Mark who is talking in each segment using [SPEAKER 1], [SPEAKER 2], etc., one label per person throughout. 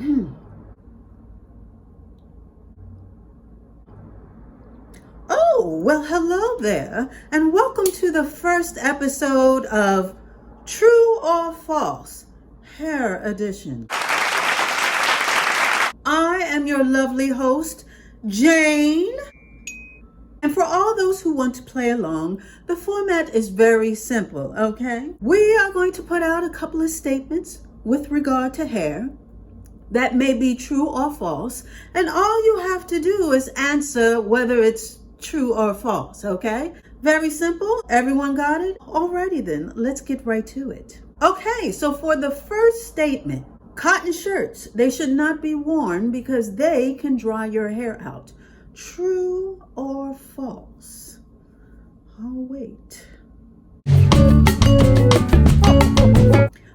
[SPEAKER 1] Oh, well, hello there, and welcome to the first episode of True or False Hair Edition. I am your lovely host, Jane. And for all those who want to play along, the format is very simple, okay? We are going to put out a couple of statements with regard to hair that may be true or false, and all you have to do is answer whether it's true or false, okay? Very simple. Everyone got it? Alrighty then, let's get right to it. Okay, so for the first statement, cotton shirts, they should not be worn because they can dry your hair out. True or false? I'll wait.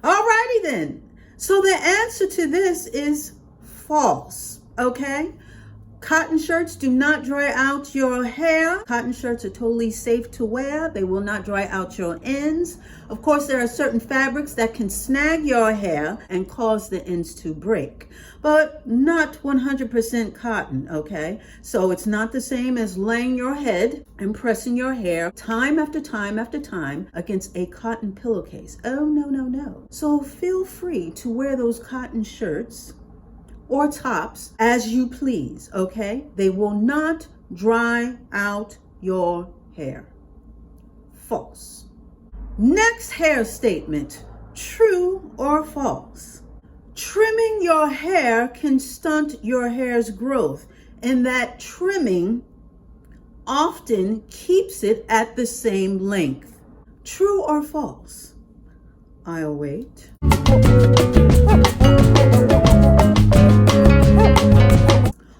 [SPEAKER 1] Alrighty then. So the answer to this is false, okay? Cotton shirts do not dry out your hair. Cotton shirts are totally safe to wear. They will not dry out your ends. Of course, there are certain fabrics that can snag your hair and cause the ends to break, but not 100% cotton, okay? So it's not the same as laying your head and pressing your hair time after time after time against a cotton pillowcase. Oh, no, no, no. So feel free to wear those cotton shirts or tops as you please, okay? They will not dry out your hair. False. Next hair statement, true or false? Trimming your hair can stunt your hair's growth, and that trimming often keeps it at the same length. True or false? I'll wait.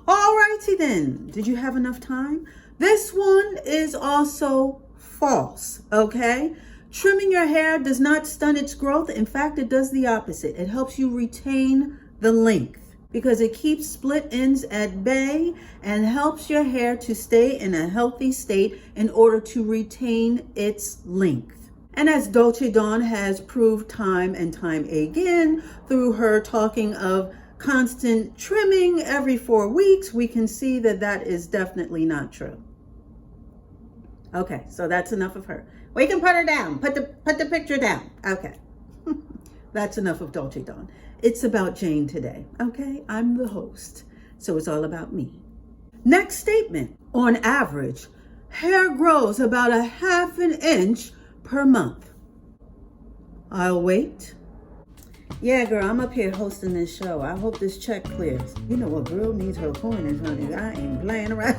[SPEAKER 1] Alrighty then, did you have enough time? This one is also false, okay? Trimming your hair does not stunt its growth. In fact, it does the opposite. It helps you retain the length because it keeps split ends at bay and helps your hair to stay in a healthy state in order to retain its length. And as Dolce Dawn has proved time and time again through her talking of constant trimming every 4 weeks, we can see that that is definitely not true. Okay, so that's enough of her. We can put her down. Put the picture down. Okay. That's enough of Dolce Dawn. It's about Jane today. Okay, I'm the host, so it's all about me. Next statement. On average, hair grows about 1/2 inch per month. I'll wait. Yeah, girl, I'm up here hosting this show. I hope this check clears. You know, a girl needs her coinage, honey. I ain't playing around.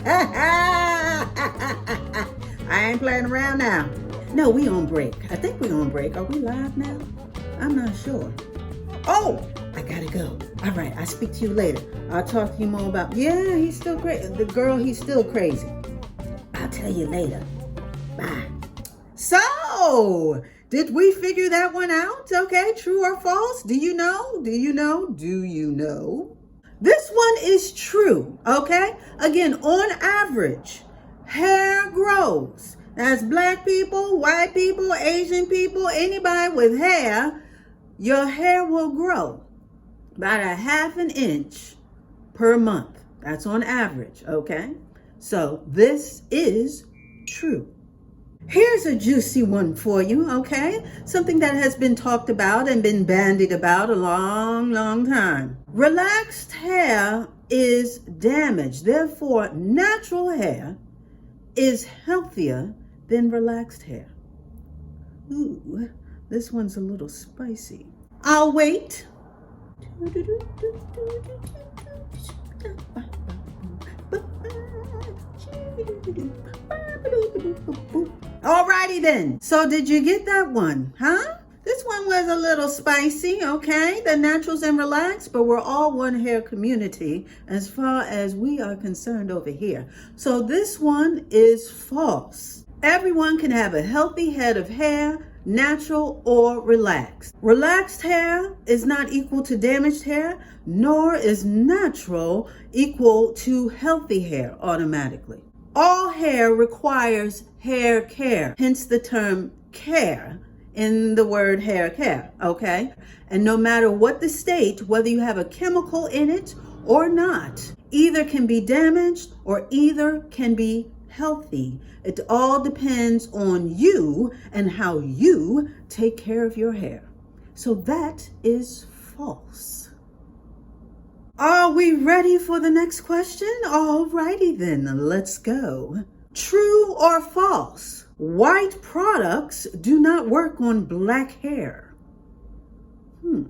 [SPEAKER 1] I ain't playing around now. No, we on break. I think we on break. Are we live now? I'm not sure. Oh, I gotta go. All right, I'll speak to you later. I'll talk to you more about, yeah, he's still crazy. The girl, he's still crazy. I'll tell you later. Bye. So, did we figure that one out? Okay, true or false? Do you know? Do you know? Do you know? This one is true, okay? Again, on average, hair grows. That's black people, white people, Asian people, anybody with hair, your hair will grow about 1/2 inch per month. That's on average, okay? So this is true. Here's a juicy one for you, okay? Something that has been talked about and been bandied about a long, long time. Relaxed hair is damaged. Therefore, natural hair is healthier than relaxed hair. Ooh, this one's a little spicy. I'll wait. Alrighty then. So did you get that one, huh? This one was a little spicy, okay? The naturals and relaxed, but we're all one hair community as far as we are concerned over here. So this one is false. Everyone can have a healthy head of hair, natural or relaxed. Relaxed hair is not equal to damaged hair, nor is natural equal to healthy hair automatically. All hair requires hair care, hence the term care in the word hair care, okay? And no matter what the state, whether you have a chemical in it or not, either can be damaged or either can be healthy. It all depends on you and how you take care of your hair. So that is false. Are we ready for the next question? Alrighty then, let's go. True or false? White products do not work on black hair. All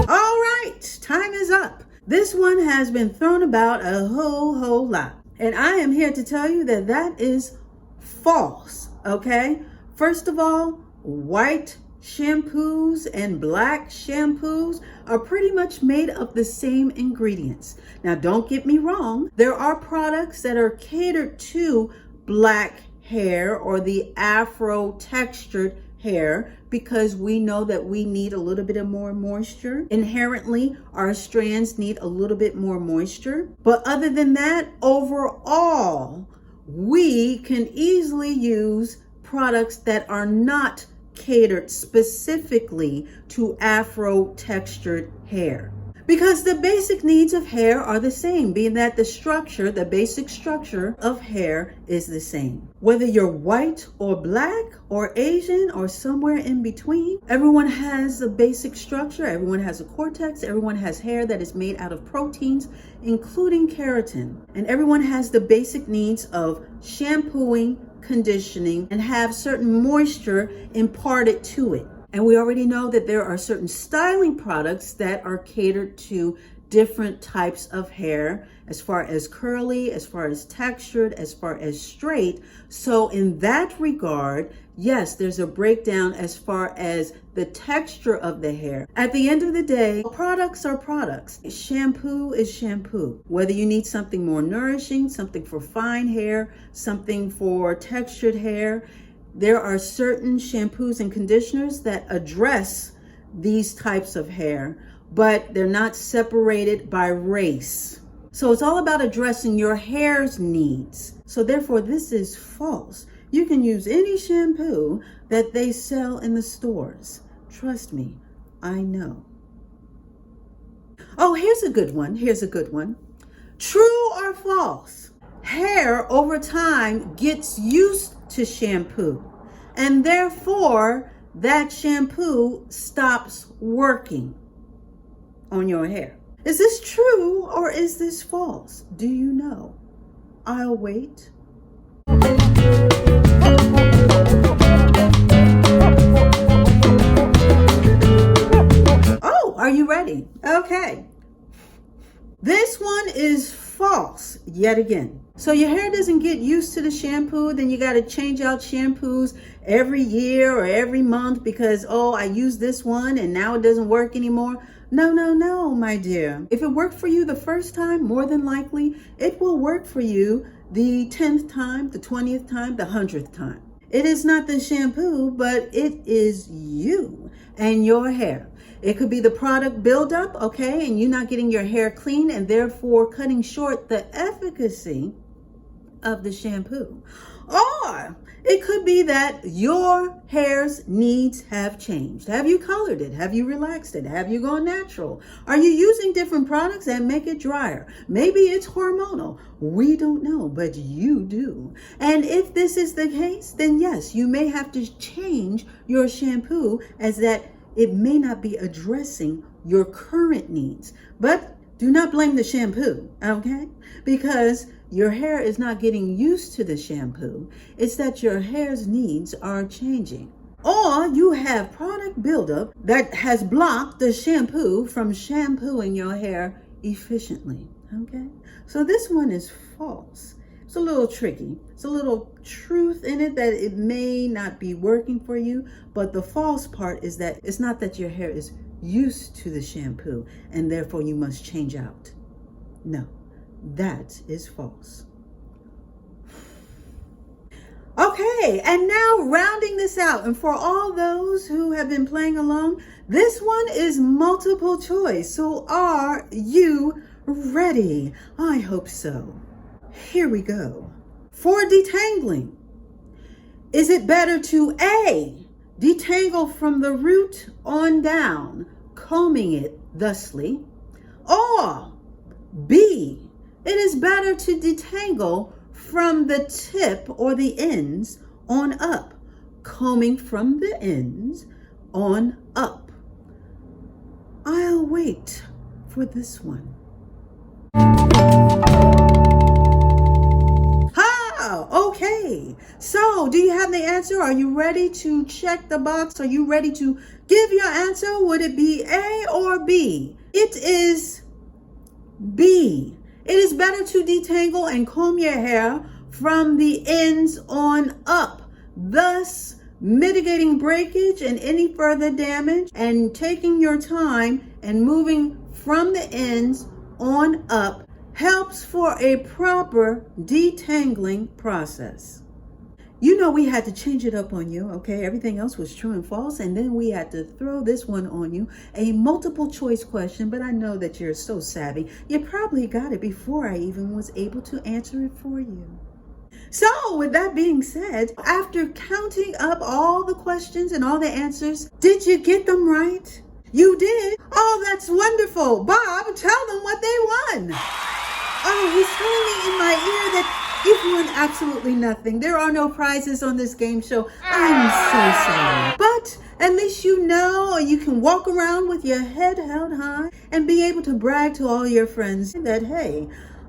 [SPEAKER 1] right, time is up. This one has been thrown about a whole lot. And I am here to tell you that that is false, okay? First of all, white shampoos and black shampoos are pretty much made of the same ingredients. Now, don't get me wrong. There are products that are catered to black hair or the afro textured hair because we know that we need a little bit of more moisture. Inherently, our strands need a little bit more moisture. But other than that, overall, we can easily use products that are not catered specifically to afro textured hair. Because the basic needs of hair are the same, being that the basic structure of hair is the same. Whether you're white or black or Asian or somewhere in between, everyone has a basic structure, everyone has a cortex, everyone has hair that is made out of proteins, including keratin. And everyone has the basic needs of shampooing, conditioning, and have certain moisture imparted to it. And we already know that there are certain styling products that are catered to different types of hair, as far as curly, as far as textured, as far as straight. So in that regard, yes, there's a breakdown as far as the texture of the hair. At the end of the day, products are products. Shampoo is shampoo. Whether you need something more nourishing, something for fine hair, something for textured hair, there are certain shampoos and conditioners that address these types of hair, but they're not separated by race. So it's all about addressing your hair's needs. So therefore, this is false. You can use any shampoo that they sell in the stores. Trust me, I know. Oh, here's a good one. True or false? Hair over time gets used to shampoo, and therefore that shampoo stops working on your hair. Is this true or is this false? Do you know? I'll wait. Oh, are you ready? Okay. This one is false yet again. So your hair doesn't get used to the shampoo, then you got to change out shampoos every year or every month because, oh, I used this one and now it doesn't work anymore. No, my dear. If it worked for you the first time, more than likely, it will work for you the 10th time, the 20th time, the 100th time. It is not the shampoo, but it is you and your hair. It could be the product buildup, okay, and you're not getting your hair clean and therefore cutting short the efficacy of the shampoo. Or it could be that your hair's needs have changed. Have you colored it? Have you relaxed it? Have you gone natural? Are you using different products that make it drier? Maybe it's hormonal. We don't know, but you do. And if this is the case, then yes, you may have to change your shampoo as that it may not be addressing your current needs. But do not blame the shampoo, okay? Because your hair is not getting used to the shampoo. It's that your hair's needs are changing. Or you have product buildup that has blocked the shampoo from shampooing your hair efficiently, okay? So this one is false. It's a little tricky. It's a little truth in it that it may not be working for you, but the false part is that it's not that your hair is used to the shampoo and therefore you must change out. No, that is false. Okay, and now rounding this out, and for all those who have been playing along, this one is multiple choice. So are you ready? I hope so. Here we go. For detangling, is it better to A, detangle from the root on down, combing it thusly, or B, it is better to detangle from the tip or the ends on up, combing from the ends on up? I'll wait for this one. Okay, so do you have the answer? Are you ready to check the box? Are you ready to give your answer? Would it be A or B? It is B. It is better to detangle and comb your hair from the ends on up, thus mitigating breakage and any further damage, and taking your time and moving from the ends on up helps for a proper detangling process. You know, we had to change it up on you, okay? Everything else was true and false, and then we had to throw this one on you, a multiple choice question, but I know that you're so savvy. You probably got it before I even was able to answer it for you. So with that being said, after counting up all the questions and all the answers, did you get them right? You did? Oh, that's wonderful. Bob, tell them what they won. Oh, he's telling me in my ear that you've won absolutely nothing. There are no prizes on this game show. I'm so sorry. But at least you know you can walk around with your head held high and be able to brag to all your friends that, hey,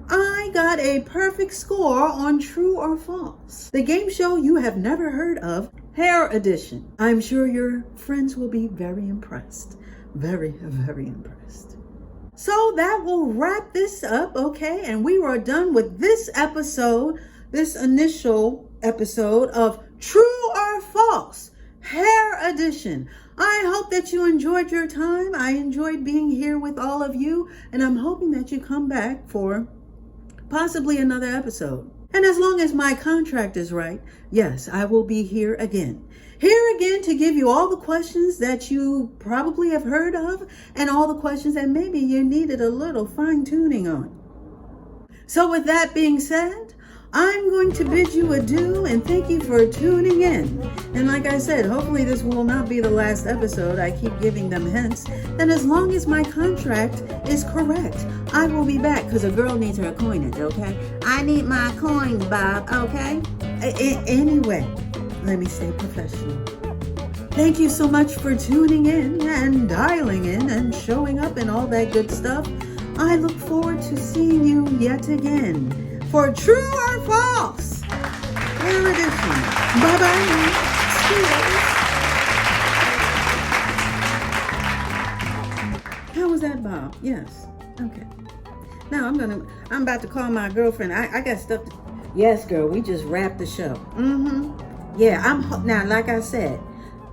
[SPEAKER 1] I got a perfect score on true or false. The game show you have never heard of, Hair Edition. I'm sure your friends will be very impressed. Very, very impressed. So that will wrap this up, okay? And we are done with this episode, this initial episode of True or False, Hair Edition. I hope that you enjoyed your time. I enjoyed being here with all of you, and I'm hoping that you come back for possibly another episode. And as long as my contract is right, yes, I will be here again. Here again to give you all the questions that you probably have heard of and all the questions that maybe you needed a little fine-tuning on. So with that being said, I'm going to bid you adieu and thank you for tuning in. And like I said, hopefully this will not be the last episode. I keep giving them hints that as long as my contract is correct, I will be back because a girl needs her coinage, okay? I need my coins, Bob, okay? Anyway, let me stay professional. Thank you so much for tuning in and dialing in and showing up and all that good stuff. I look forward to seeing you yet again for True or False, Hair Edition. Bye-bye. How was that, Bob? Yes. Okay. Now I'm about to call my girlfriend. I got stuff to... Yes, girl, we just wrapped the show. Yeah, now, like I said,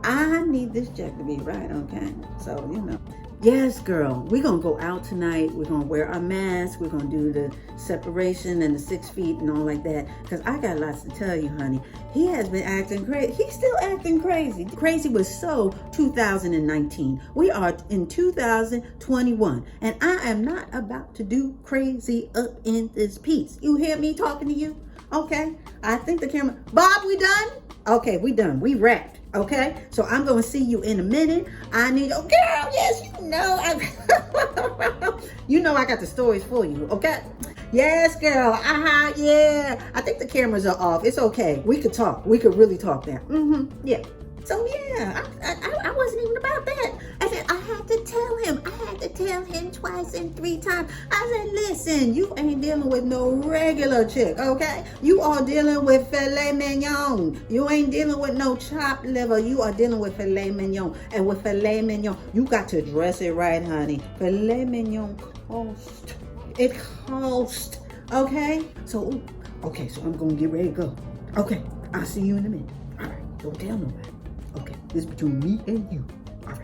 [SPEAKER 1] I need this check to be right, okay? So, you know. Yes, girl, we're going to go out tonight. We're going to wear our masks. We're going to do the separation and the 6 feet and all like that. Because I got lots to tell you, honey. He has been acting crazy. He's still acting crazy. Crazy was so 2019. We are in 2021. And I am not about to do crazy up in this piece. You hear me talking to you? Okay. I think the camera... Bob, we done? Okay, we done. We wrapped. Okay, so I'm going to see you in a minute. I need, oh girl, yes, you know, you know I got the stories for you, okay? Yes, girl, yeah. I think the cameras are off. It's okay. We could talk. We could really talk now. Yeah. So yeah, I wasn't even about that. I said, I had to tell him. I had to tell him twice and 3 times. I said, listen, you ain't dealing with no regular chick, okay? You are dealing with filet mignon. You ain't dealing with no chopped liver. You are dealing with filet mignon. And with filet mignon, you got to dress it right, honey. Filet mignon cost. It cost, okay? So, okay, so I'm going to get ready to go. Okay, I'll see you in a minute. All right, don't tell nobody. Okay, this is between me and you. All right.